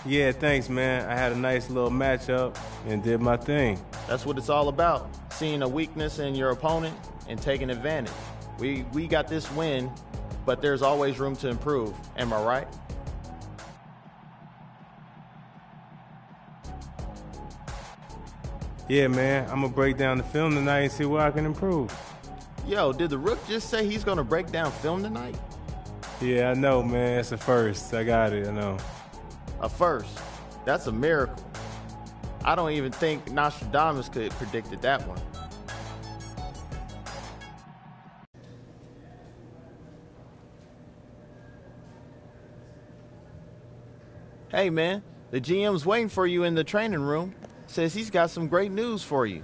Yeah, thanks, man. I had a nice little matchup and did my thing. That's what it's all about, seeing a weakness in your opponent and taking advantage. We got this win, but there's always room to improve. Am I right? Yeah, man, I'm gonna break down the film tonight and see where I can improve. Yo, did the Rook just say he's going to break down film tonight? Yeah, I know, man. It's a first. I got it, I know. A first. That's a miracle. I don't even think Nostradamus could have predicted that one. Hey, man, the GM's waiting for you in the training room. Says he's got some great news for you.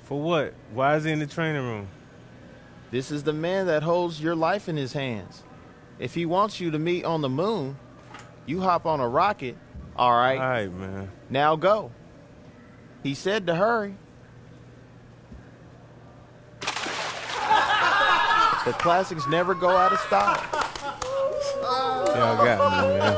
For what? Why is he in the training room? This is the man that holds your life in his hands. If he wants you to meet on the moon, you hop on a rocket, all right? All right, man. Now go. He said to hurry. The classics never go out of style. Y'all got me, man.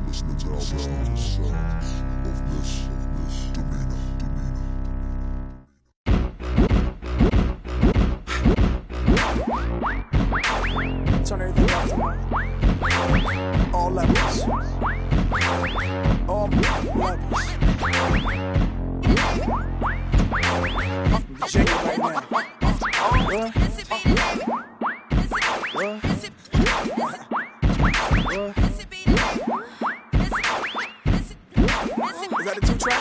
Listening to the sounds of this demeanor. Turn everything up tonight. All levels. All levels. Shake it right now. What? Is that a 2-track?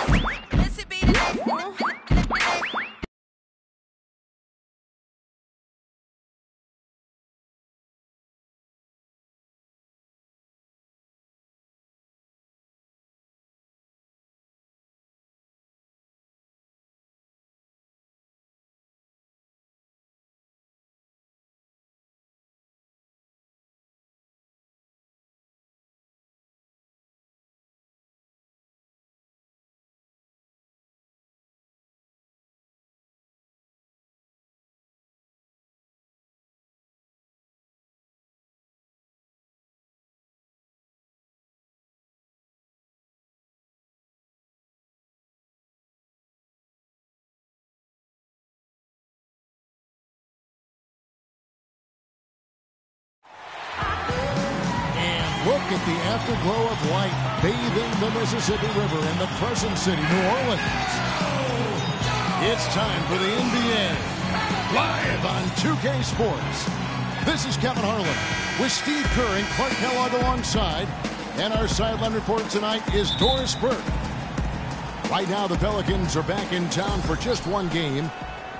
Look at the afterglow of light bathing the Mississippi River in the Crescent City, New Orleans. It's time for the NBA, live on 2K Sports. This is Kevin Harlan with Steve Kerr and Clark Kellogg alongside. And our sideline reporter tonight is Doris Burke. Right now, the Pelicans are back in town for just one game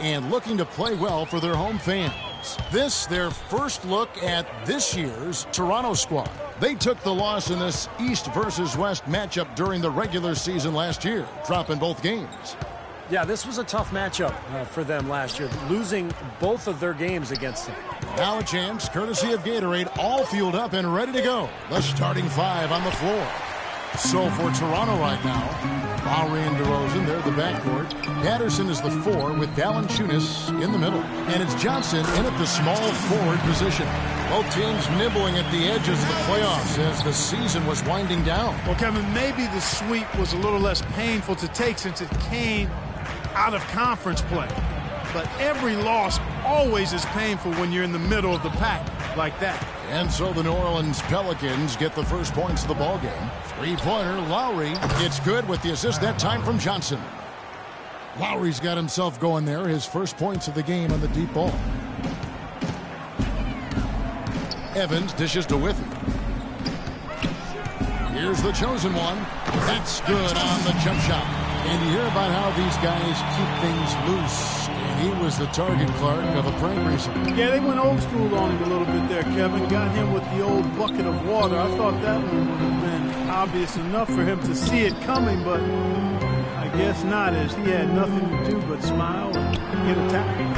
and looking to play well for their home fans. This, their first look at this year's Toronto squad. They took the loss in this East versus West matchup during the regular season last year, dropping both games. Yeah, this was a tough matchup for them last year, losing both of their games against them. Now a chance, courtesy of Gatorade, all fueled up and ready to go. The starting five on the floor. So for Toronto right now, Lowry and DeRozan, they're the backcourt. Patterson is the 4 with Valanciunas in the middle. And it's Johnson in at the small forward position. Both teams nibbling at the edges of the playoffs as the season was winding down. Well, Kevin, maybe the sweep was a little less painful to take since it came out of conference play. But every loss always is painful when you're in the middle of the pack like that. And so the New Orleans Pelicans get the first points of the ballgame. Three-pointer, Lowry. It's good with the assist that time from Johnson. Lowry's got himself going there. His first points of the game on the deep ball. Evans dishes to Withy. Here's the chosen one. That's good on the jump shot. And you hear about how these guys keep things loose. And he was the target, Clark, of a prank recently. Yeah, they went old school on him a little bit there, Kevin. Got him with the old bucket of water. I thought that one would have been obvious enough for him to see it coming, but I guess not, as he had nothing to do but smile and get a tackle.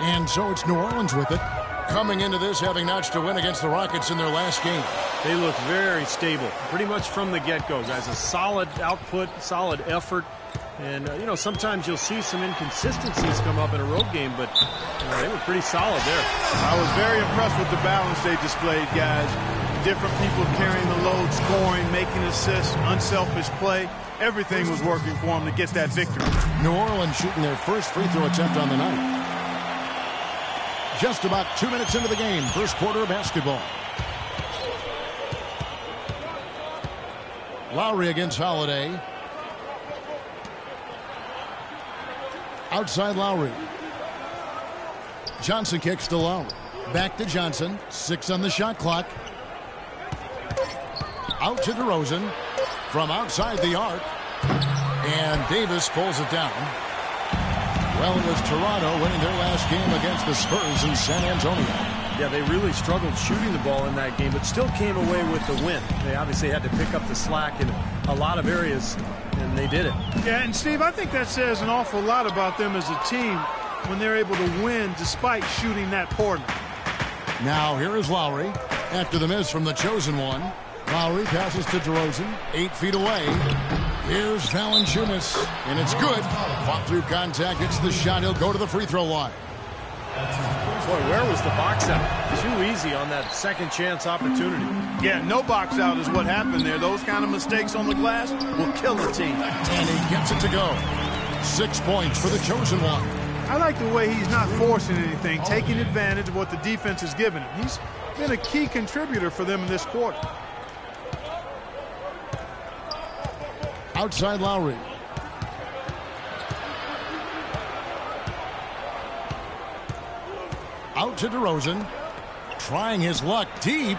And so it's New Orleans with it. Coming into this, having notched a win against the Rockets in their last game. They look very stable, pretty much from the get-go, guys. A solid output, solid effort. And, you know, sometimes you'll see some inconsistencies come up in a road game, but they were pretty solid there. I was very impressed with the balance they displayed, guys. Different people carrying the load, scoring, making assists, unselfish play. Everything was working for them to get that victory. New Orleans shooting their first free throw attempt on the night. Just about 2 minutes into the game, first quarter of basketball. Lowry against Holiday. Outside Lowry. Johnson kicks to Lowry. Back to Johnson. 6 on the shot clock. Out to DeRozan. From outside the arc. And Davis pulls it down. Well, it was Toronto winning their last game against the Spurs in San Antonio. Yeah, they really struggled shooting the ball in that game, but still came away with the win. They obviously had to pick up the slack in a lot of areas, and they did it. Yeah, and Steve, I think that says an awful lot about them as a team when they're able to win despite shooting that poorly. Now here is Lowry. After the miss from the chosen one, Lowry passes to DeRozan, 8 feet away. Here's Valanciunas, and it's good. Fought through contact, gets the shot. He'll go to the free throw line. Boy, where was the box out? Too easy on that second chance opportunity. Yeah, no box out is what happened there. Those kind of mistakes on the glass will kill a team. And he gets it to go. 6 points for the chosen one. I like the way he's not forcing anything, taking advantage of what the defense has given him. He's been a key contributor for them in this quarter. Outside Lowry. Out to DeRozan. Trying his luck deep.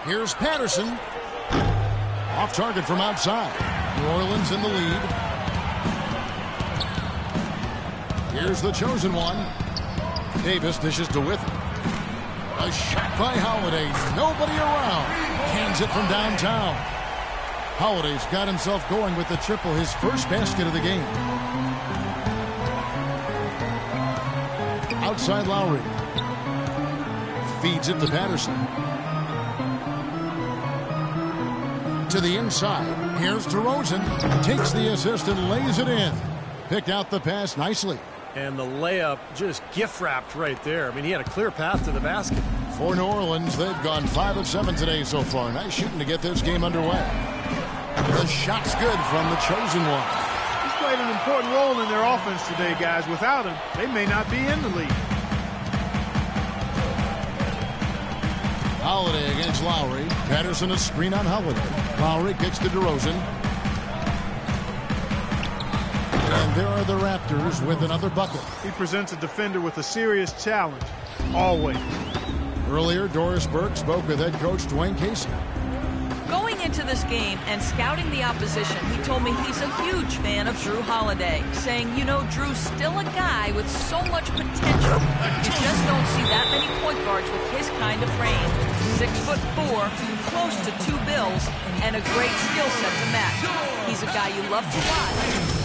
Here's Patterson. Off target from outside. New Orleans in the lead. Here's the chosen one. Davis dishes to Withers. A shot by Holiday. Nobody around. Hands it from downtown. Holiday's got himself going with the triple, his first basket of the game. Outside Lowry. Feeds it to Patterson. To the inside. Here's DeRozan. Takes the assist and lays it in. Picked out the pass nicely. And the layup just gift-wrapped right there. I mean, he had a clear path to the basket. For New Orleans, they've gone 5 of 7 today so far. Nice shooting to get this game underway. The shot's good from the chosen one. He's played an important role in their offense today, guys. Without him, they may not be in the league. Holiday against Lowry. Patterson a screen on Holiday. Lowry kicks to DeRozan. And there are the Raptors with another bucket. He presents a defender with a serious challenge, always. Earlier, Doris Burke spoke with head coach Dwayne Casey. Going into this game and scouting the opposition, he told me he's a huge fan of Drew Holiday, saying, you know, Drew's still a guy with so much potential. You just don't see that many point guards with his kind of frame. 6'4", close to 2 bills, and a great skill set to match. He's a guy you love to watch.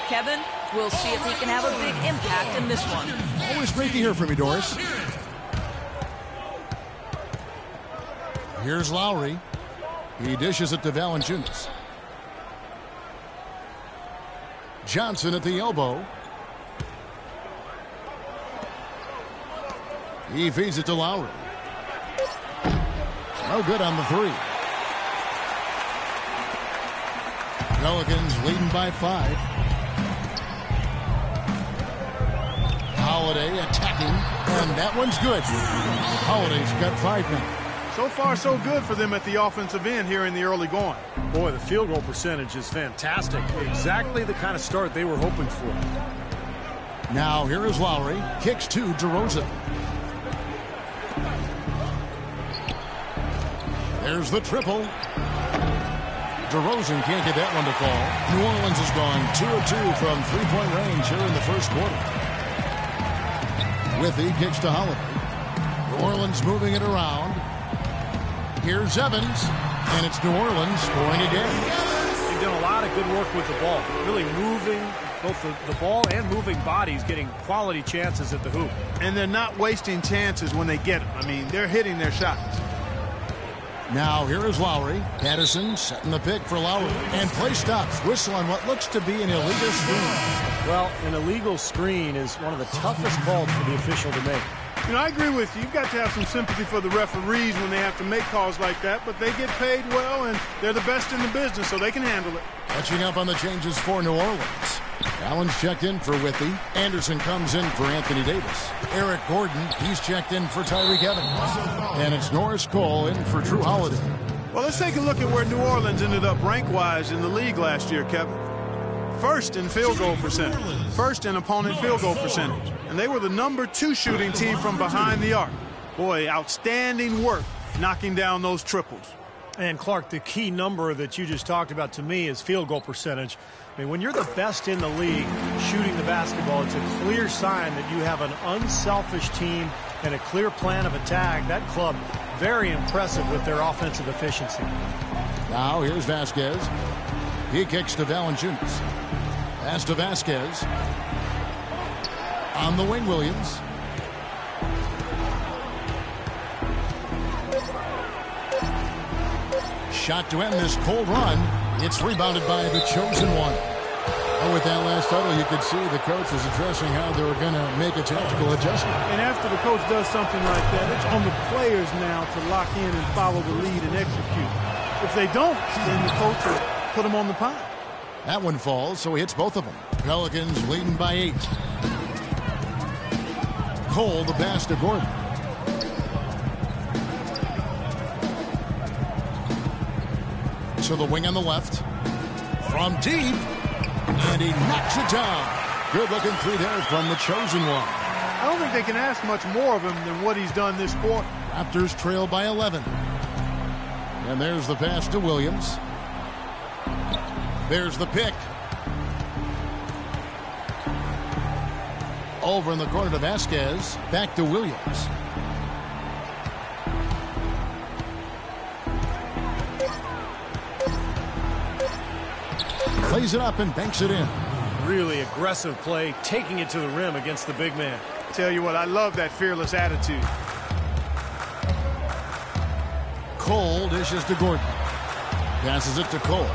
Kevin, we'll see if he can have a big impact in this one. Always great to hear from you, Doris. Here's Lowry. He dishes it to Valanciunas. Johnson at the elbow. He feeds it to Lowry. No good on the 3. Pelicans leading by 5. Holiday attacking, and that one's good. Holiday's got 5 now. So far, so good for them at the offensive end here in the early going. Boy, the field goal percentage is fantastic. Exactly the kind of start they were hoping for. Now here is Lowry. Kicks to DeRozan. There's the triple. DeRozan can't get that one to fall. New Orleans has gone 2 of 2 from three-point range here in the first quarter. Withy kicks to Holiday. New Orleans moving it around. Here's Evans, and it's New Orleans scoring again. They've done a lot of good work with the ball, really moving both the ball and moving bodies, getting quality chances at the hoop. And they're not wasting chances when they get them. I mean, they're hitting their shots. Now here is Lowry. Patterson setting the pick for Lowry. And play stops. Whistle on what looks to be an illegal screen. Well, an illegal screen is one of the toughest calls for the official to make. You know, I agree with you. You've got to have some sympathy for the referees when they have to make calls like that, but they get paid well, and they're the best in the business, so they can handle it. Catching up on the changes for New Orleans. Allen's checked in for Withy. Anderson comes in for Anthony Davis. Eric Gordon, he's checked in for Tyreke Evans. And it's Norris Cole in for Drew Holiday. Well, let's take a look at where New Orleans ended up rank-wise in the league last year, Kevin. First in field goal percentage. First in opponent field goal percentage. And they were the #2 shooting team from behind the arc. Boy, outstanding work knocking down those triples. And, Clark, the key number that you just talked about to me is field goal percentage. I mean, when you're the best in the league shooting the basketball, it's a clear sign that you have an unselfish team and a clear plan of attack. That club, very impressive with their offensive efficiency. Now here's Vasquez. He kicks to Valanciunas. Pass to Vasquez. On the wing, Williams. Shot to end this cold run. It's rebounded by the chosen one. Oh, with that last title, you could see the coach was addressing how they were going to make a tactical adjustment. And after the coach does something like that, it's on the players now to lock in and follow the lead and execute. If they don't, then the coach will put them on the pile. That one falls, so he hits both of them. Pelicans leading by 8. Cole, the pass to Gordon. To the wing on the left. From deep. And he knocks it down. Good looking three there from the chosen one. I don't think they can ask much more of him than what he's done this quarter. Raptors trail by 11. And there's the pass to Williams. There's the pick. Over in the corner to Vasquez. Back to Williams. Plays it up and banks it in. Really aggressive play, taking it to the rim against the big man. Tell you what, I love that fearless attitude. Cole dishes to Gordon. Passes it to Cole.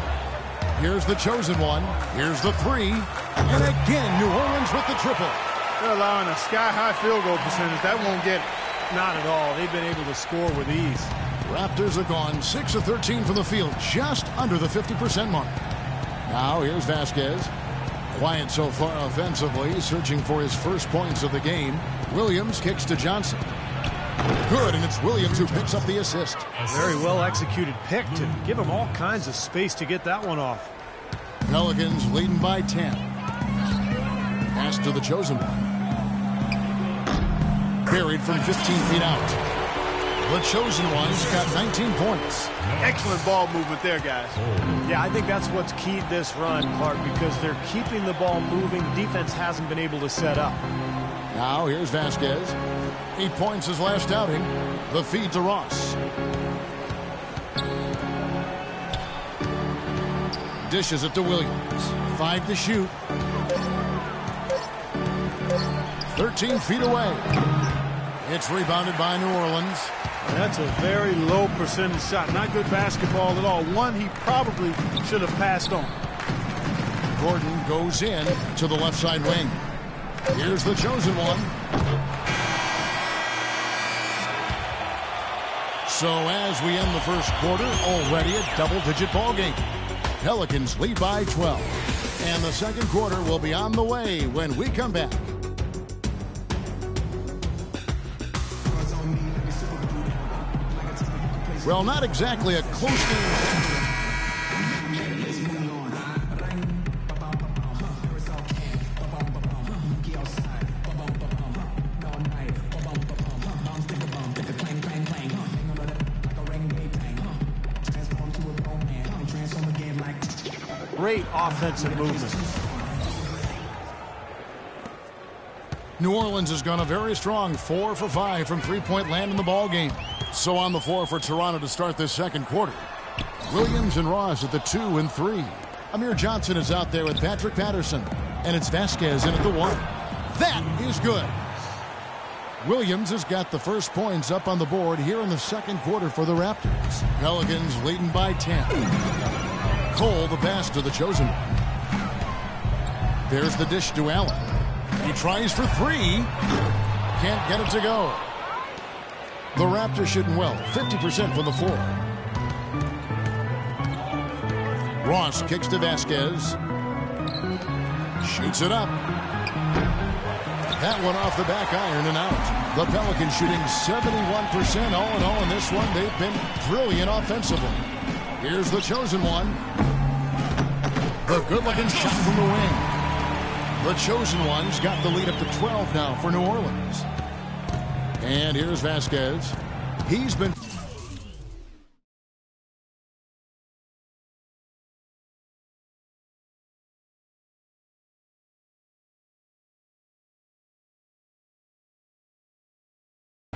Here's the chosen one. Here's the three. And again, New Orleans with the triple. They're allowing a sky-high field goal percentage. That won't get it. Not at all. They've been able to score with ease. Raptors have gone 6 of 13 from the field, just under the 50% mark. Now here's Vasquez. Quiet so far offensively, searching for his first points of the game. Williams kicks to Johnson. Good, and it's Williams who picks up the assist. A very well executed pick to give him all kinds of space to get that one off. Pelicans leading by 10. Pass to the chosen one. Buried from 15 feet out. The chosen one's got 19 points. Excellent ball movement there, guys. Yeah, I think that's what's keyed this run, Clark, because they're keeping the ball moving. Defense hasn't been able to set up. Now here's Vasquez. 8 points his last outing. The feed to Ross. Dishes it to Williams. 5 to shoot. 13 feet away. It's rebounded by New Orleans. That's a very low percentage shot. Not good basketball at all. One he probably should have passed on. Gordon goes in to the left side wing. Here's the chosen one. So as we end the first quarter, already a double-digit ball game. Pelicans lead by 12. And the second quarter will be on the way when we come back. Well, not exactly a close game. great offensive movement. New Orleans has gone a very strong 4 for 5 from three-point land in the ball game. So on the floor for Toronto to start this second quarter. Williams and Ross at the 2 and 3. Amir Johnson is out there with Patrick Patterson. And it's Vasquez in at the 1. That is good. Williams has got the first points up on the board here in the second quarter for the Raptors. Pelicans leading by 10. Cole the pass to the chosen one. There's the dish to Allen. He tries for 3. Can't get it to go. The Raptors shooting well, 50% from the floor. Ross kicks to Vasquez. Shoots it up. That one off the back iron and out. The Pelicans shooting 71% all in all in this one. They've been brilliant offensively. Here's the chosen one. The good-looking shot from the wing. The chosen one's got the lead up to 12 now for New Orleans. And here's Vasquez. He's been...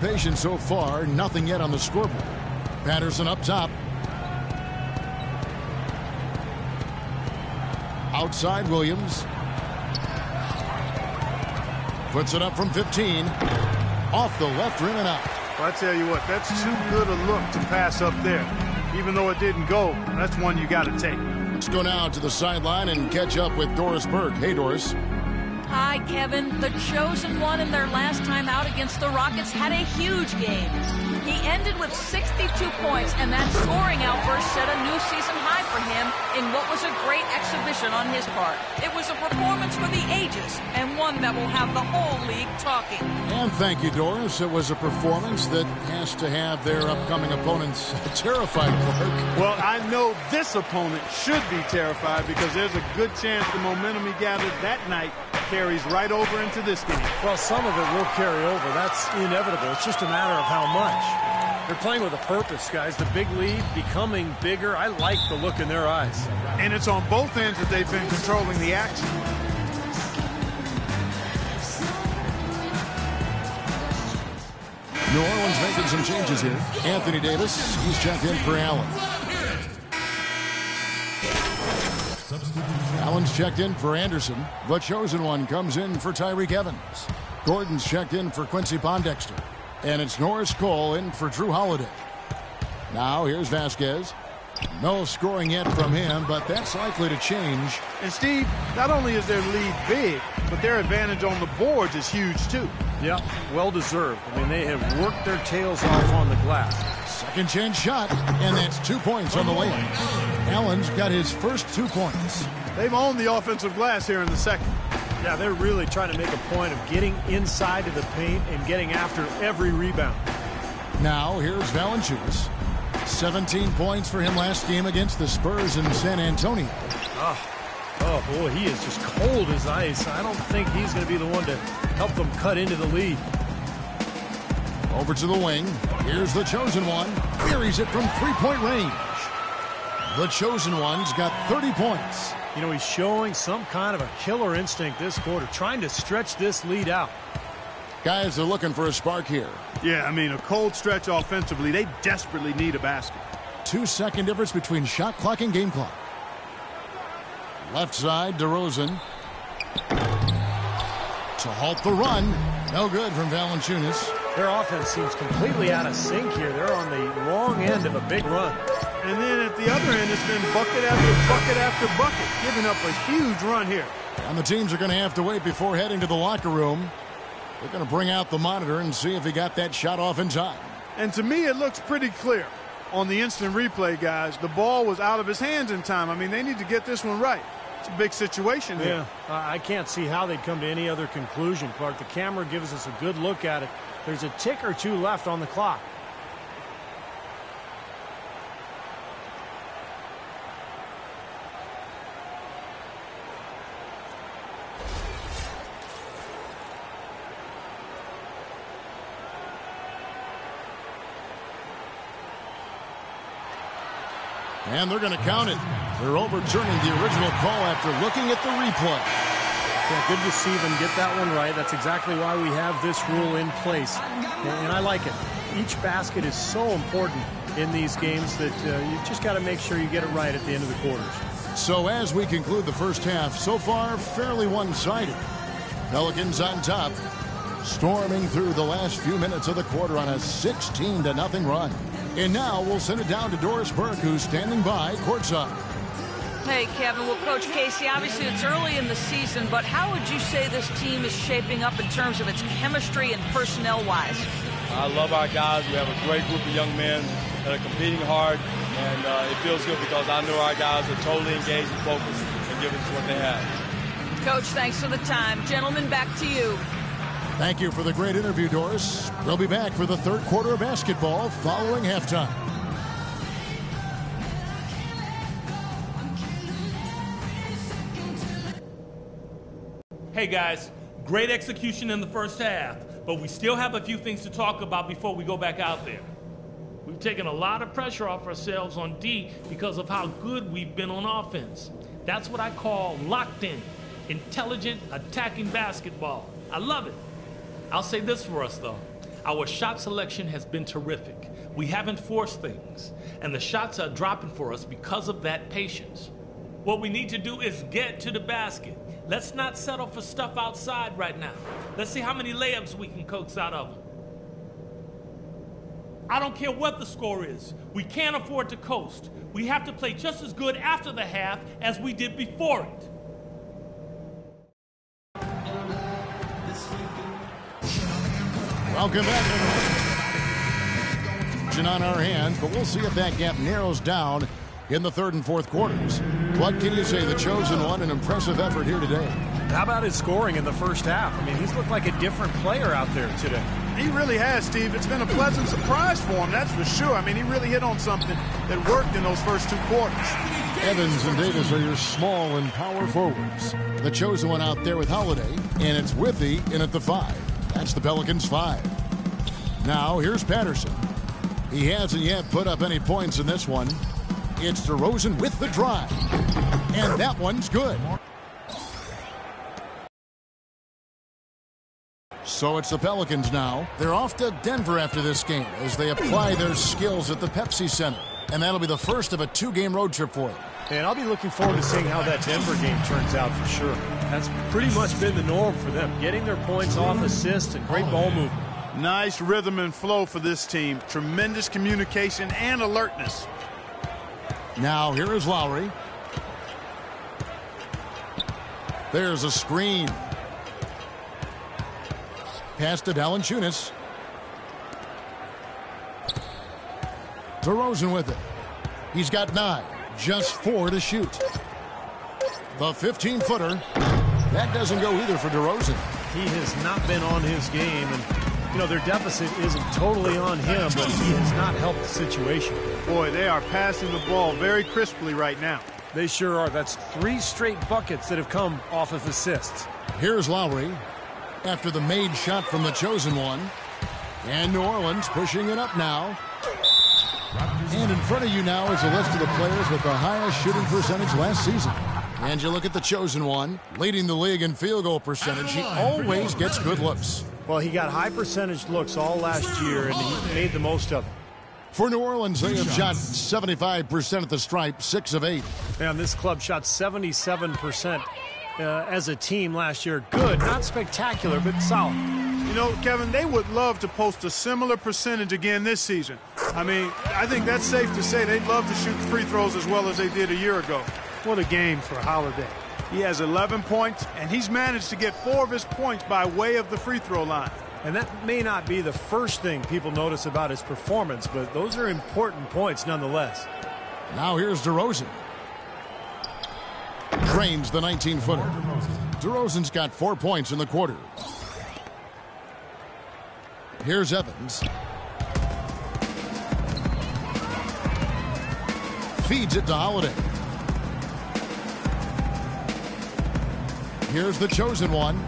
patient so far, nothing yet on the scoreboard. Patterson up top. Outside Williams. Puts it up from 15. Off the left rim and out. Well, I tell you what, that's too good a look to pass up there. Even though it didn't go, that's one you got to take. Let's go now to the sideline and catch up with Doris Burke. Hey, Doris. Hi, Kevin. The chosen one in their last time out against the Rockets had a huge game. He ended with 62 points, and that scoring outburst set a new season high for him in what was a great exhibition on his part. It was a performance for the ages, and one that will have the whole league talking. And thank you, Doris. It was a performance that has to have their upcoming opponents terrified, Clark. Well, I know this opponent should be terrified because there's a good chance the momentum he gathered that night carries right over into this game. Well, some of it will carry over. That's inevitable. It's just a matter of how much. They're playing with a purpose, guys. The big lead becoming bigger. I like the look in their eyes. And it's on both ends that they've been controlling the action. New Orleans making some changes here. Anthony Davis, he's checked in for Allen. Allen's checked in for Anderson. The chosen one comes in for Tyreke Evans. Gordon's checked in for Quincy Pondexter. And it's Norris Cole in for Drew Holiday. Now here's Vasquez. No scoring yet from him, but that's likely to change. And Steve, not only is their lead big, but their advantage on the boards is huge too. Yeah, well deserved. I mean, they have worked their tails off on the glass. Second chance shot, and that's 2 points on the layup. Allen's got his first 2 points. They've owned the offensive glass here in the second. Yeah, they're really trying to make a point of getting inside of the paint and getting after every rebound. Now here's Valanciunas. 17 points for him last game against the Spurs in San Antonio. Oh, boy, he is just cold as ice. I don't think he's going to be the one to help them cut into the lead. Over to the wing. Here's the chosen one. Buries it from three-point range. The chosen one's got 30 points. You know, he's showing some kind of a killer instinct this quarter, trying to stretch this lead out. Guys are looking for a spark here. Yeah, I mean, a cold stretch offensively. They desperately need a basket. 2-second difference between shot clock and game clock. Left side, DeRozan. To halt the run. No good from Valanciunas. Their offense seems completely out of sync here. They're on the wrong end of a big run. And then at the other end, it's been bucket after bucket after bucket, giving up a huge run here. And the teams are going to have to wait before heading to the locker room. They're going to bring out the monitor and see if he got that shot off in time. And to me, it looks pretty clear. On the instant replay, guys, the ball was out of his hands in time. I mean, they need to get this one right. It's a big situation here. Yeah, I can't see how they'd come to any other conclusion, Clark. The camera gives us a good look at it. There's a tick or two left on the clock. And they're going to count it. They're overturning the original call after looking at the replay. Yeah, good to see them get that one right. That's exactly why we have this rule in place. And I like it. Each basket is so important in these games that you just got to make sure you get it right at the end of the quarters. So as we conclude the first half, so far fairly one-sided. Pelicans on top, storming through the last few minutes of the quarter on a 16-0 run. And now we'll send it down to Doris Burke, who's standing by courtside. Hey, Kevin. Well, Coach Casey, obviously it's early in the season, but how would you say this team is shaping up in terms of its chemistry and personnel-wise? I love our guys. We have a great group of young men that are competing hard, and it feels good because I know our guys are totally engaged and focused and giving us what they have. Coach, thanks for the time. Gentlemen, back to you. Thank you for the great interview, Doris. We'll be back for the third quarter of basketball following halftime. Hey guys, great execution in the first half, but we still have a few things to talk about before we go back out there. We've taken a lot of pressure off ourselves on D because of how good we've been on offense. That's what I call locked in, intelligent attacking basketball. I love it. I'll say this for us though. Our shot selection has been terrific. We haven't forced things, and the shots are dropping for us because of that patience. What we need to do is get to the basket. Let's not settle for stuff outside right now. Let's see how many layups we can coax out of them. I don't care what the score is. We can't afford to coast. We have to play just as good after the half as we did before it. Welcome back, everyone. On our hands, but we'll see if that gap narrows down in the third and fourth quarters. What can you say? The chosen one, an impressive effort here today. How about his scoring in the first half? I mean, he's looked like a different player out there today. He really has, Steve. It's been a pleasant surprise for him, that's for sure. I mean, he really hit on something that worked in those first two quarters. Evans and Davis are your small and power forwards. The chosen one out there with Holiday, and it's Withy in at the 5. That's the Pelicans' 5. Now, here's Patterson. He hasn't yet put up any points in this one. It's DeRozan with the drive. And that one's good. So it's the Pelicans now. They're off to Denver after this game as they apply their skills at the Pepsi Center. And that'll be the first of a 2-game road trip for them. And I'll be looking forward to seeing how that Denver game turns out for sure. That's pretty much been the norm for them, getting their points off assists and great ball movement. Nice rhythm and flow for this team. Tremendous communication and alertness. Now here is Lowry. There's a screen. Pass to Valanciunas. DeRozan with it. He's got 9. Just 4 to shoot. The 15-footer. That doesn't go either for DeRozan. He has not been on his game, and you know, their deficit isn't totally on him, but he has not helped the situation. Boy, they are passing the ball very crisply right now. They sure are. That's 3 straight buckets that have come off of assists. Here's Lowry after the made shot from the chosen one. And New Orleans pushing it up now. And in front of you now is a list of the players with the highest shooting percentage last season. And you look at the chosen one, leading the league in field goal percentage. He always gets good looks. Well, he got high percentage looks all last year, and he made the most of them. For New Orleans, they have shot 75% at the stripe, 6 of 8. And this club shot 77% as a team last year. Good, not spectacular, but solid. You know, Kevin, they would love to post a similar percentage again this season. I mean, I think that's safe to say they'd love to shoot free throws as well as they did a year ago. What a game for Holiday. He has 11 points, and he's managed to get 4 of his points by way of the free throw line. And that may not be the first thing people notice about his performance, but those are important points nonetheless. Now here's DeRozan. Drains the 19-footer. DeRozan's got 4 points in the quarter. Here's Evans. Feeds it to Holiday. Here's the chosen one.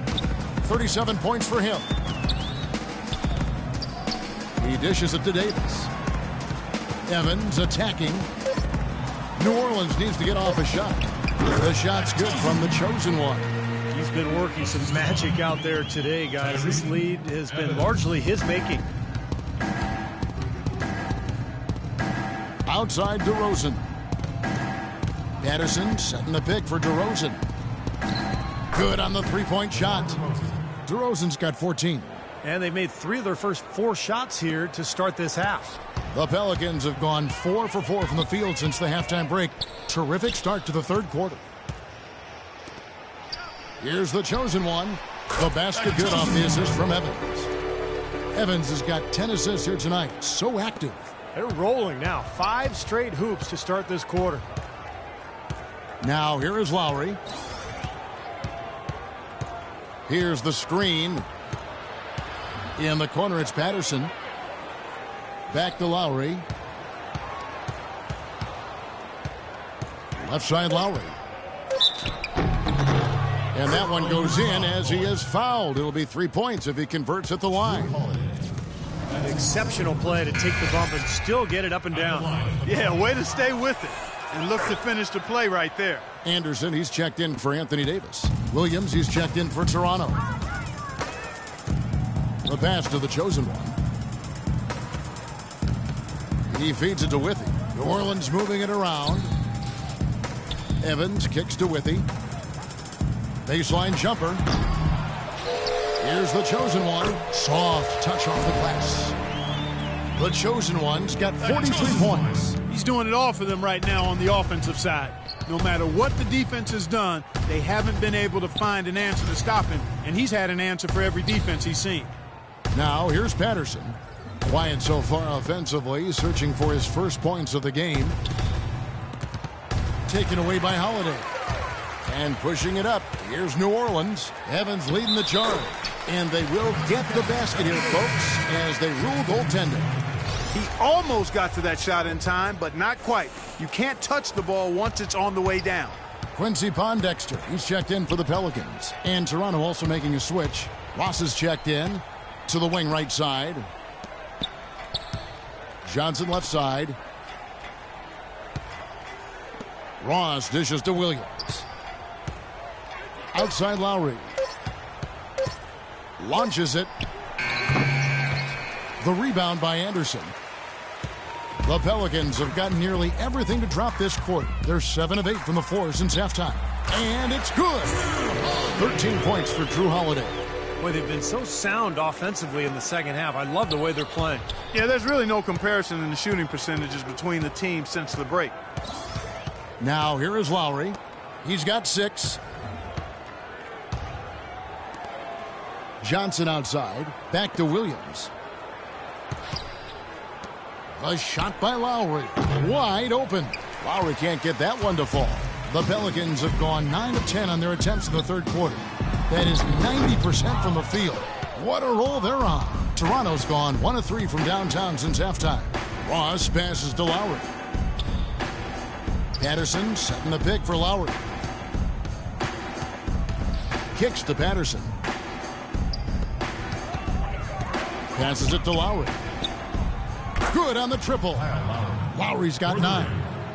37 points for him. He dishes it to Davis. Evans attacking. New Orleans needs to get off a shot. The shot's good from the chosen one. He's been working some magic out there today, guys. This lead has been largely his making. Outside DeRozan. Patterson setting the pick for DeRozan. Good on the three-point shot. DeRozan's got 14. And they've made 3 of their first 4 shots here to start this half. The Pelicans have gone 4 for 4 from the field since the halftime break. Terrific start to the third quarter. Here's the chosen one. The basket good off the assist from Evans. Evans has got 10 assists here tonight. So active. They're rolling now. 5 straight hoops to start this quarter. Now here is Lowry. Here's the screen. In the corner, it's Patterson. Back to Lowry. Left side, Lowry. And that one goes in as he is fouled. It'll be 3 points if he converts at the line. An exceptional play to take the bump and still get it up and down. Yeah, way to stay with it and look to finish the play right there. Anderson, he's checked in for Anthony Davis. Williams, he's checked in for Toronto. The pass to the chosen one. He feeds it to Withy. New Orleans moving it around. Evans kicks to Withy. Baseline jumper. Here's the chosen one. Soft touch off the glass. The chosen one's got 43 points. He's doing it all for them right now on the offensive side. No matter what the defense has done, they haven't been able to find an answer to stop him, and he's had an answer for every defense he's seen. Now here's Patterson. Quiet so far offensively, searching for his first points of the game. Taken away by Holiday. And pushing it up. Here's New Orleans. Evans leading the charge. And they will get the basket here, folks, as they rule goaltender. He almost got to that shot in time, but not quite. You can't touch the ball once it's on the way down. Quincy Pondexter, he's checked in for the Pelicans. And Toronto also making a switch. Ross is checked in to the wing right side. Johnson left side. Ross dishes to Williams. Outside Lowry. Launches it. The rebound by Anderson. The Pelicans have gotten nearly everything to drop this quarter. They're 7 of 8 from the floor since halftime. And it's good. 13 points for Jrue Holiday. Boy, they've been so sound offensively in the second half. I love the way they're playing. Yeah, there's really no comparison in the shooting percentages between the teams since the break. Now here is Lowry. He's got 6. Johnson outside. Back to Williams. A shot by Lowry. Wide open. Lowry can't get that one to fall. The Pelicans have gone 9 of 10 on their attempts in the third quarter. That is 90% from the field. What a roll they're on. Toronto's gone 1 of 3 from downtown since halftime. Ross passes to Lowry. Patterson setting the pick for Lowry. Kicks to Patterson. Passes it to Lowry. Good on the triple. Lowry's got 9.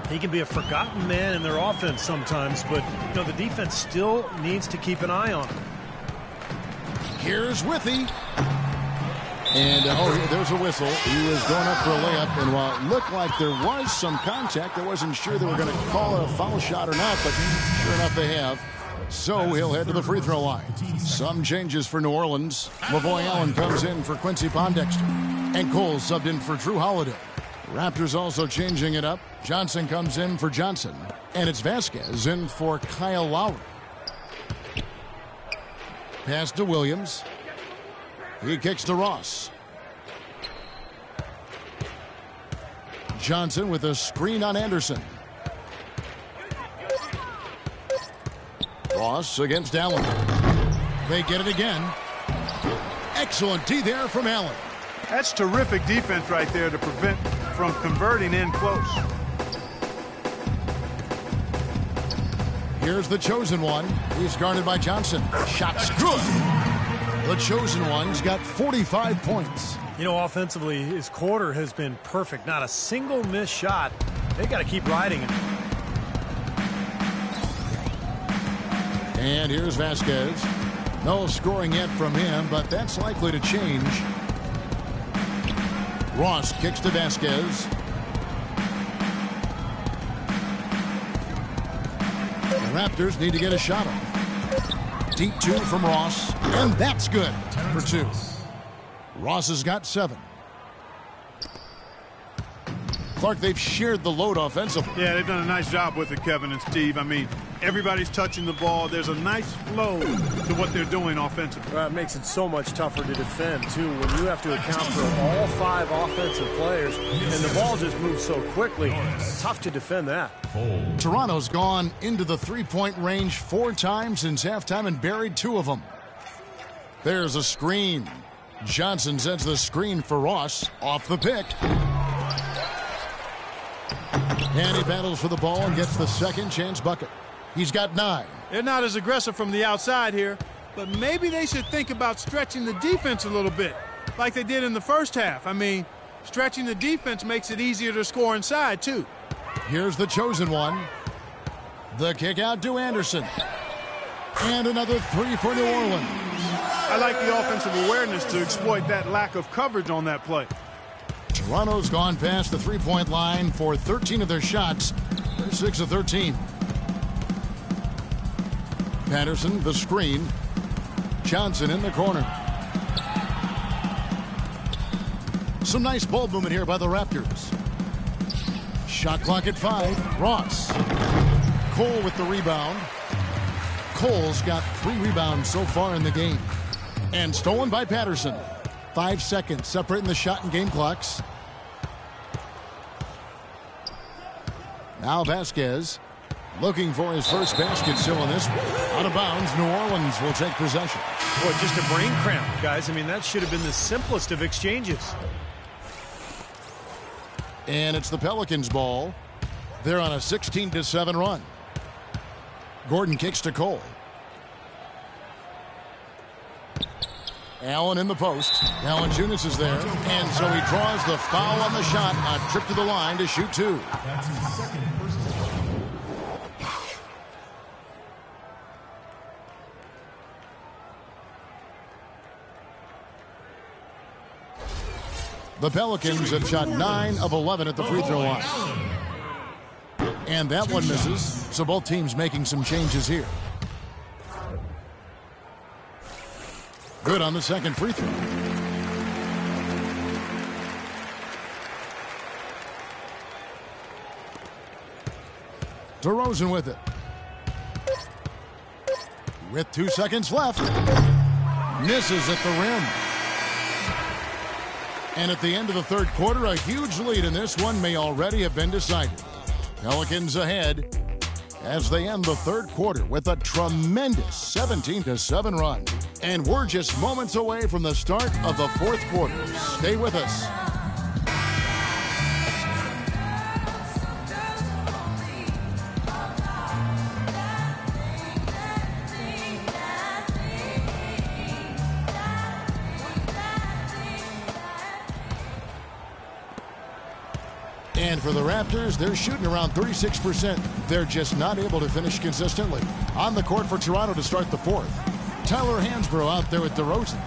He can be a forgotten man in their offense sometimes, but you know the defense still needs to keep an eye on him. Here's Withy. And there's a whistle. He was going up for a layup, and while it looked like there was some contact, I wasn't sure they were going to call it a foul shot or not, but sure enough they have. So he'll head to the free throw line. Some changes for New Orleans. Lavoy Allen comes in for Quincy Pondexter. And Cole subbed in for Jrue Holiday. Raptors also changing it up. Johnson comes in for Johnson. And it's Vasquez in for Kyle Lowry. Pass to Williams. He kicks to Ross. Johnson with a screen on Anderson. Ross against Allen. They get it again. Excellent D there from Allen. That's terrific defense right there to prevent from converting in close. Here's the chosen one. He's guarded by Johnson. Shot's good. The chosen one's got 45 points. You know, offensively, his quarter has been perfect. Not a single missed shot. They got to keep riding it. And here's Vasquez. No scoring yet from him, but that's likely to change. Ross kicks to Vasquez. The Raptors need to get a shot off. Deep 2 from Ross, and that's good for 2. Ross has got 7. Clark, they've shared the load offensively. Yeah, they've done a nice job with it, Kevin and Steve. I mean, everybody's touching the ball. There's a nice flow to what they're doing offensively. Well, it makes it so much tougher to defend, too, when you have to account for all 5 offensive players, and the ball just moves so quickly. It's tough to defend that. Toronto's gone into the three-point range 4 times since halftime and buried 2 of them. There's a screen. Johnson sends the screen for Ross off the pick. And he battles for the ball and gets the second chance bucket. He's got 9. They're not as aggressive from the outside here, but maybe they should think about stretching the defense a little bit, like they did in the first half. I mean, stretching the defense makes it easier to score inside, too. Here's the chosen one. The kick out to Anderson. And another 3 for New Orleans. I like the offensive awareness to exploit that lack of coverage on that play. Toronto's gone past the three-point line for 13 of their shots. They're 6 of 13. Patterson, the screen. Johnson in the corner. Some nice ball movement here by the Raptors. Shot clock at 5. Ross. Cole with the rebound. Cole's got 3 rebounds so far in the game. And stolen by Patterson. 5 seconds separating the shot and game clocks. Now Vasquez looking for his first basket still in this one. Out of bounds, New Orleans will take possession. Boy, just a brain cramp, guys. I mean, that should have been the simplest of exchanges. And it's the Pelicans' ball. They're on a 16-7 run. Gordon kicks to Cole. Allen in the post. Valanciunas is there. And so he draws the foul on the shot. A trip to the line to shoot 2. That's his second personal. The Pelicans have shot 9 of 11 at the free throw line. And that one misses. So both teams making some changes here. Good on the second free throw. DeRozan with it. With 2 seconds left. Misses at the rim. And at the end of the third quarter, a huge lead in this one may already have been decided. Pelicans ahead as they end the third quarter with a tremendous 17-7 run. And we're just moments away from the start of the fourth quarter. Stay with us. And for the Raptors, they're shooting around 36%. They're just not able to finish consistently. On the court for Toronto to start the fourth. Tyler Hansbrough out there with DeRozan.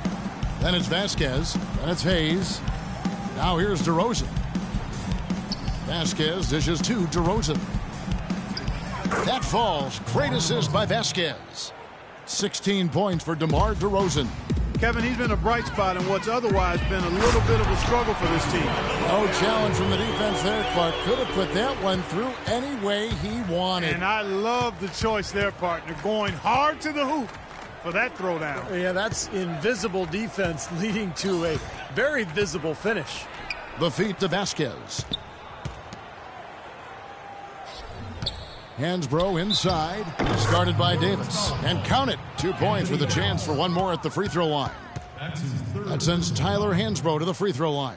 Then it's Vasquez. Then it's Hayes. Now here's DeRozan. Vasquez dishes to DeRozan. That falls. Great assist by Vasquez. 16 points for DeMar DeRozan. Kevin, he's been a bright spot in what's otherwise been a little bit of a struggle for this team. No challenge from the defense there. Clark could have put that one through any way he wanted. And I love the choice there, partner, going hard to the hoop for that throwdown. Yeah, that's invisible defense leading to a very visible finish. The feet to Vasquez. Hansbrough inside, started by Davis. And count it, 2 points with a chance for one more at the free throw line. That sends Tyler Hansbrough to the free throw line.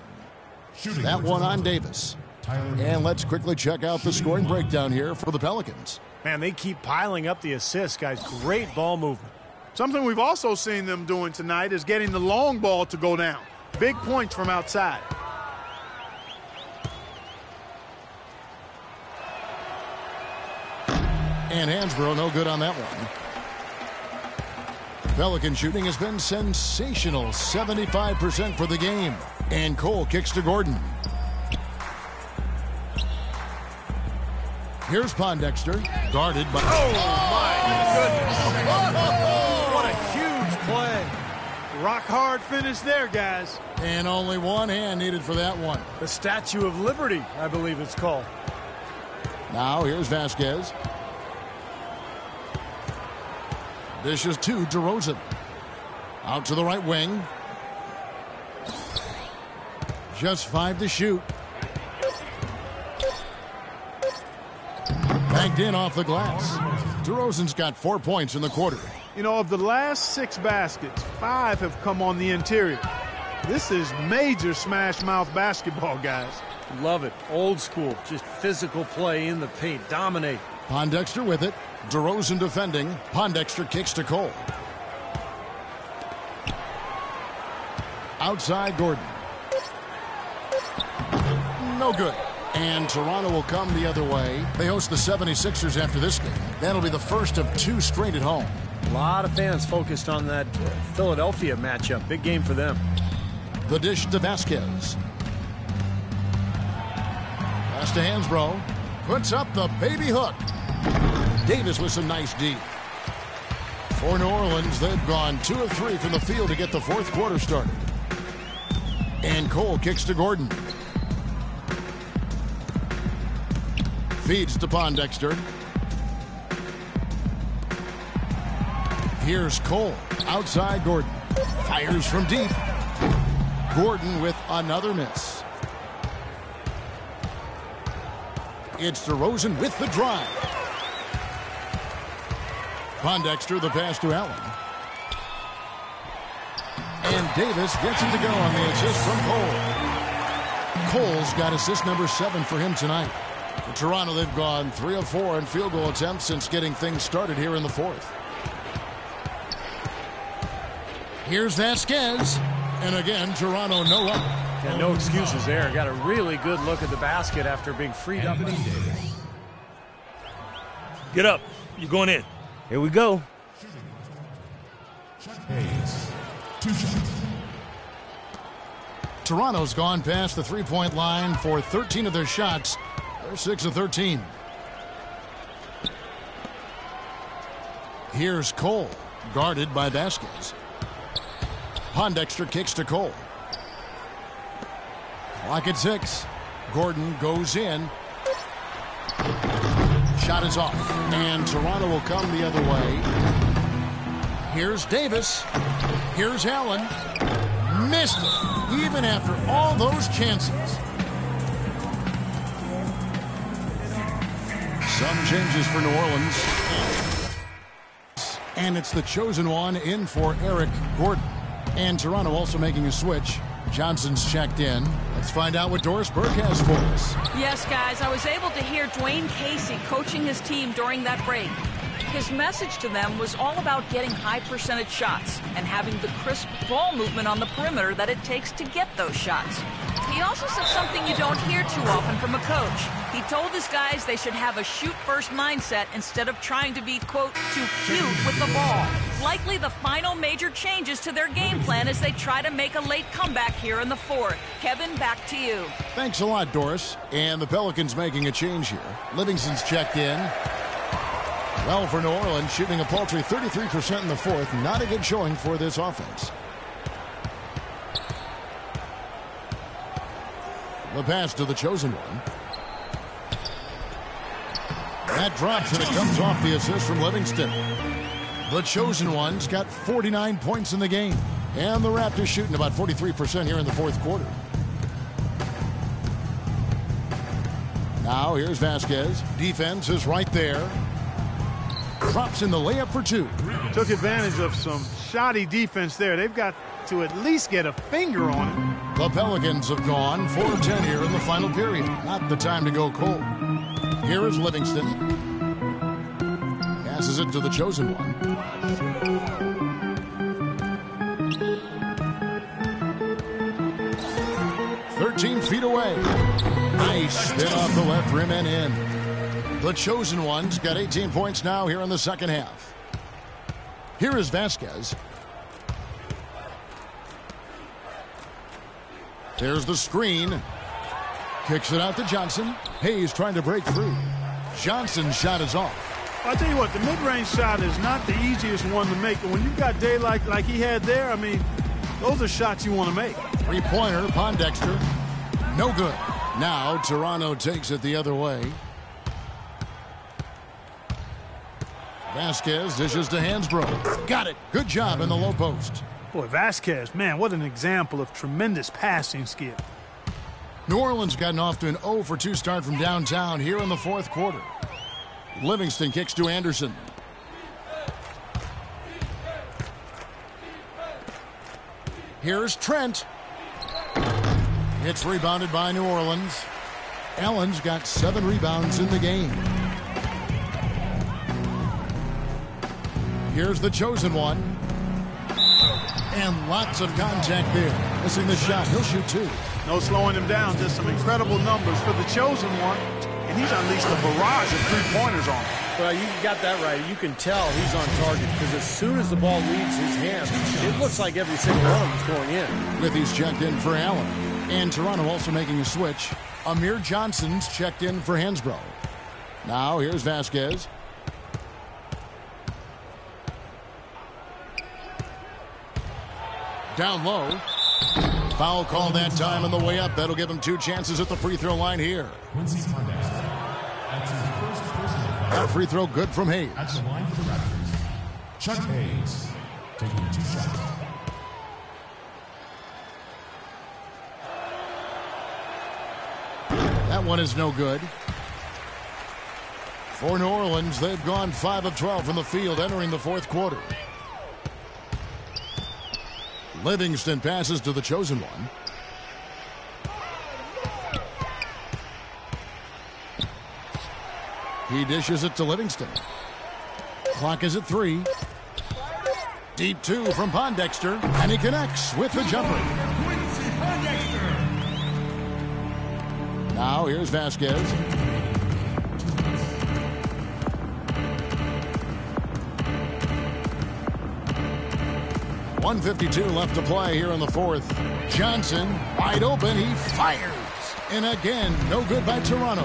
That one on Davis. And let's quickly check out the scoring breakdown here for the Pelicans. Man, they keep piling up the assists, guys. Great ball movement. Something we've also seen them doing tonight is getting the long ball to go down. Big points from outside. And Hansbrough no good on that one. Pelican shooting has been sensational, 75% for the game. And Cole kicks to Gordon. Here's Pondexter, guarded by... Oh, my goodness. What a huge play. Rock hard finish there, guys. And only one hand needed for that one. The Statue of Liberty, I believe it's called. Now here's Vasquez. Dishes to DeRozan. Out to the right wing. Just 5 to shoot. Backed in off the glass. DeRozan's got 4 points in the quarter. You know, of the last 6 baskets, 5 have come on the interior. This is major smash mouth basketball, guys. Love it. Old school. Just physical play in the paint. Dominate. Pondexter with it. DeRozan defending. Pondexter kicks to Cole. Outside Gordon. No good. And Toronto will come the other way. They host the 76ers after this game. That'll be the first of 2 straight at home. A lot of fans focused on that Philadelphia matchup. Big game for them. The dish to Vasquez. Pass to Hansbrough. Puts up the baby hook. Davis with some nice D. For New Orleans, they've gone 2 of 3 from the field to get the 4th quarter started. And Cole kicks to Gordon. Feeds to Pondexter. Here's Cole. Outside Gordon. Fires from deep. Gordon with another miss. It's DeRozan with the drive. Pondexter, the pass to Allen. And Davis gets him to go on the assist from Cole. Cole's got assist number 7 for him tonight. For Toronto, they've gone 3 of 4 in field goal attempts since getting things started here in the 4th. Here's Vasquez. And again, Toronto no up. Yeah, no excuses there. Got a really good look at the basket after being freed up. Get up. You're going in. Here we go. Hayes, 2 shots. Toronto's gone past the 3-point line for 13 of their shots. They're 6 of 13. Here's Cole, guarded by Vasquez. Pondexter kicks to Cole. Clock at 6. Gordon goes in. Shot is off. And Toronto will come the other way. Here's Davis. Here's Allen. Missed it, even after all those chances. Some changes for New Orleans. And it's the chosen one in for Eric Gordon. And Toronto also making a switch. Johnson's checked in. Let's find out what Doris Burke has for us. Yes, guys, I was able to hear Dwayne Casey coaching his team during that break. His message to them was all about getting high percentage shots and having the crisp ball movement on the perimeter that it takes to get those shots. He also said something you don't hear too often from a coach. He told his guys they should have a shoot-first mindset instead of trying to be, quote, too cute with the ball. Likely the final major changes to their game plan as they try to make a late comeback here in the 4th. Kevin, back to you. Thanks a lot, Doris. And the Pelicans making a change here. Livingston's checked in. Well, for New Orleans, shooting a paltry 33% in the 4th. Not a good showing for this offense. The pass to the chosen one. That drops and it comes off the assist from Livingston. The chosen one's got 49 points in the game. And the Raptors shooting about 43% here in the 4th quarter. Now here's Vasquez. Defense is right there. Drops in the layup for 2. Took advantage of some shoddy defense there. They've got to at least get a finger on it. The Pelicans have gone 4 of 10 here in the final period. Not the time to go cold. Here is Livingston. Passes it to the chosen one. "13 feet away. Nice spin off the left rim and in. The chosen one's got 18 points now here in the second half. Here is Vasquez. There's the screen. Kicks it out to Johnson. Hayes trying to break free. Johnson's shot is off. I'll tell you what, the mid-range shot is not the easiest one to make. But when you've got daylight like he had there, I mean, those are shots you want to make. Three-pointer, Pondexter. No good. Now Toronto takes it the other way. Vasquez dishes to Hansbrough. Got it. Good job in the low post. Boy, Vasquez, man, what an example of tremendous passing skill. New Orleans gotten off to an 0-for-2 start from downtown here in the fourth quarter. Livingston kicks to Anderson. Here's Trent. It's rebounded by New Orleans. Allen's got 7 rebounds in the game. Here's the chosen one. And lots of contact there. Missing the shot. He'll shoot 2. No slowing him down. Just some incredible numbers for the chosen one. And he's unleashed a barrage of three-pointers on him. Well, you got that right. You can tell he's on target because as soon as the ball leaves his hands, it looks like every single one of them is going in. Withy's checked in for Allen. And Toronto also making a switch. Amir Johnson's checked in for Hansbrough. Now here's Vasquez. Down low. Foul call that time on the way up. That'll give him 2 chances at the free throw line here. That free throw good from Hayes. At the line for the Raptors, Chuck Hayes taking 2 shots. That one is no good. For New Orleans, they've gone 5 of 12 from the field entering the fourth quarter. Livingston passes to the chosen one. He dishes it to Livingston. Clock is at 3. Deep 2 from Pondexter, and he connects with the jumper. Now here's Vasquez. .152 left to play here in the fourth. Johnson, wide open, he fires. And again, no good by Toronto.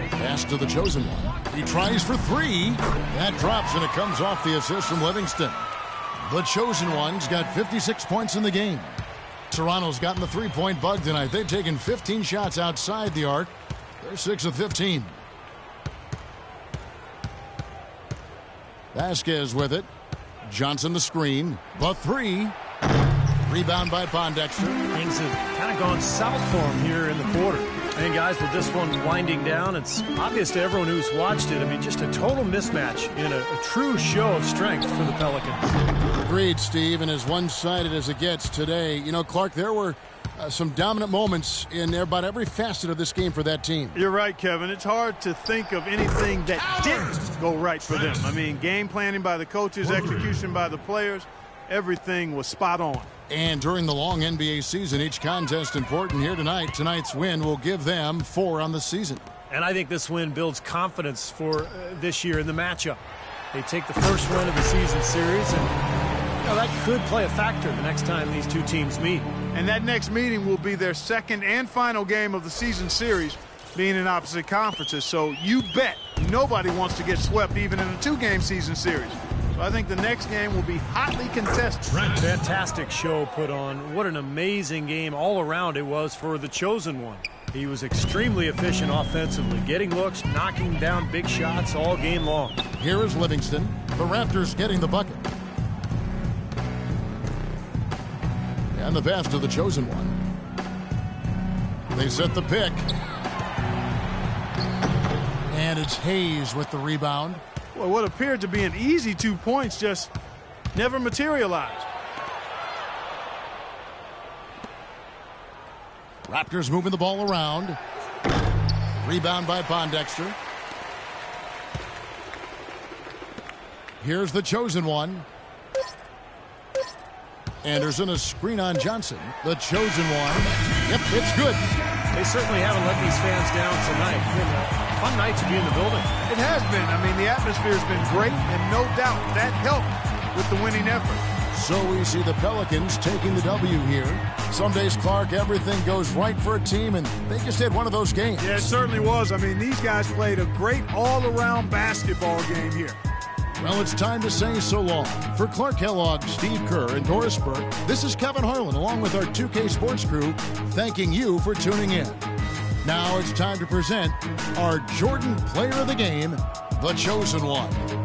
Pass to the chosen one. He tries for 3. That drops, and it comes off the assist from Livingston. The chosen one's got 56 points in the game. Toronto's gotten the three-point bug tonight. They've taken 15 shots outside the arc. They're 6 of 15. Vasquez with it. Johnson the screen. The 3. Rebound by Pondexter. Things have kind of gone south for him here in the quarter. And guys, with this one winding down, it's obvious to everyone who's watched it. I mean, just a total mismatch in a true show of strength for the Pelicans. Agreed, Steve, and as one-sided as it gets today. You know, Clark, there were some dominant moments in about every facet of this game for that team. You're right, Kevin. It's hard to think of anything that didn't go right for them. I mean, game planning by the coaches, execution by the players, everything was spot on. And during the long NBA season, each contest important here tonight. Tonight's win will give them 4 on the season. And I think this win builds confidence for this year in the matchup. They take the first win of the season series, and that could play a factor the next time these two teams meet. And that next meeting will be their second and final game of the season series, being in opposite conferences. So you bet nobody wants to get swept even in a 2-game season series. So I think the next game will be hotly contested. Fantastic show put on. What an amazing game all around it was for the chosen one. He was extremely efficient offensively, getting looks, knocking down big shots all game long. Here is Livingston. The Raptors getting the bucket. And the pass to the chosen one. They set the pick. And it's Hayes with the rebound. Well, what appeared to be an easy 2 points just never materialized. Raptors moving the ball around. Rebound by Pondexter. Here's the chosen one. Anderson, a screen on Johnson. The chosen one. Yep, it's good. They certainly haven't let these fans down tonight. Fun night to be in the building. It has been. I mean, the atmosphere has been great, and no doubt that helped with the winning effort. So we see the Pelicans taking the W here. Some days, Clark, everything goes right for a team, and they just had one of those games. Yeah, it certainly was. I mean, these guys played a great all-around basketball game here. Well, it's time to say so long. For Clark Kellogg, Steve Kerr, and Doris Burke, this is Kevin Harlan, along with our 2K Sports crew, thanking you for tuning in. Now it's time to present our Jordan Player of the Game, the Chosen One.